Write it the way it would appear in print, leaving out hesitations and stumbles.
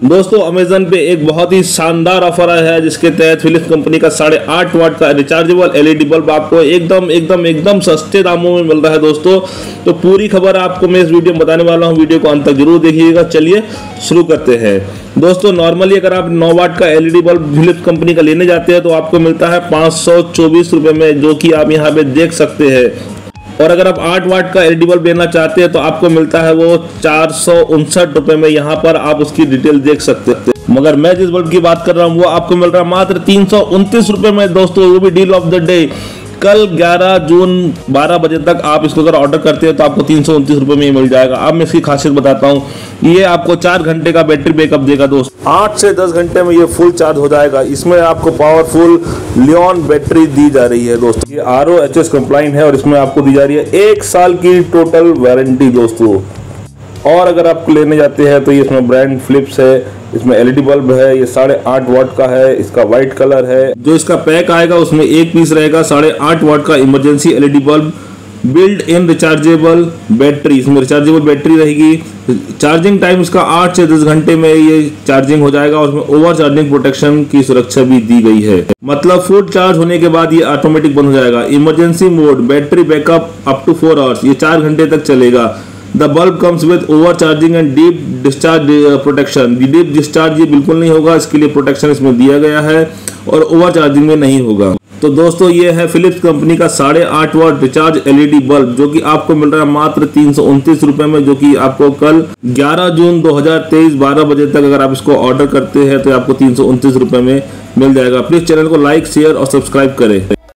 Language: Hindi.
दोस्तों अमेजन पे एक बहुत ही शानदार ऑफर आया है जिसके तहत फिलिप्स कंपनी का 8.5 वाट का रिचार्जेबल एलईडी बल्ब आपको एकदम सस्ते दामों में मिल रहा है दोस्तों। तो पूरी खबर आपको मैं इस वीडियो में बताने वाला हूं, वीडियो को अंत तक जरूर देखिएगा। चलिए शुरू करते हैं। दोस्तों नॉर्मली अगर आप 9 वाट का एलईडी बल्ब फिलिप्स कंपनी का लेने जाते हैं तो आपको मिलता है 524 रुपये में, जो कि आप यहाँ पे देख सकते हैं। और अगर आप 8 वाट का एलईडी बल्ब लेना चाहते हैं तो आपको मिलता है वो 459 रुपये में। यहाँ पर आप उसकी डिटेल देख सकते हैं। मगर मैं जिस बल्ब की बात कर रहा हूँ वो आपको मिल रहा है मात्र 329 रुपये में दोस्तों, वो भी डील ऑफ द डे। कल 11 जून 12 बजे तक आप इसको अगर ऑर्डर करते हैं तो आपको 329 रुपये में ही मिल जाएगा। अब मैं इसकी खासियत बताता हूँ। ये आपको 4 घंटे का बैटरी बैकअप देगा दोस्त। 8 से 10 घंटे में ये फुल चार्ज हो जाएगा। इसमें आपको पावरफुल लियोन बैटरी दी जा रही है दोस्तों। ये RoHS कंप्लाइंट है और इसमें आपको दी जा रही है 1 साल की टोटल वारंटी दोस्तों। और अगर आप लेने जाते हैं तो ये इसमें ब्रांड फिलिप्स है, इसमें एलईडी बल्ब है, ये 8.5 वाट का है, इसका व्हाइट कलर है। जो इसका पैक आएगा उसमें एक पीस रहेगा 8.5 वाट का emergency LED bulb, build in rechargeable battery. इसमें रिचार्जेबल बैटरी रहेगी। चार्जिंग टाइम इसका 8 से 10 घंटे में ये चार्जिंग हो जाएगा और उसमें ओवर चार्जिंग प्रोटेक्शन की सुरक्षा भी दी गई है। मतलब फुल चार्ज होने के बाद ये ऑटोमेटिक बंद हो जाएगा। Emergency mode battery backup up to 4 hours, ये 4 घंटे तक चलेगा। The bulb comes with over charging and deep discharge protection. Deep discharge ये बिल्कुल नहीं होगा, इसके लिए प्रोटेक्शन इसमें दिया गया है और ओवर चार्जिंग में नहीं होगा। तो दोस्तों ये है फिलिप्स कंपनी का 8.5 वाट रिचार्ज एलईडी बल्ब, जो कि आपको मिल रहा है मात्र 329 रुपये में, जो कि आपको कल 11 जून 2023 12 बजे तक अगर आप इसको ऑर्डर करते हैं तो आपको 329 रुपये में मिल जाएगा। प्लीज चैनल को लाइक, शेयर और सब्सक्राइब करें।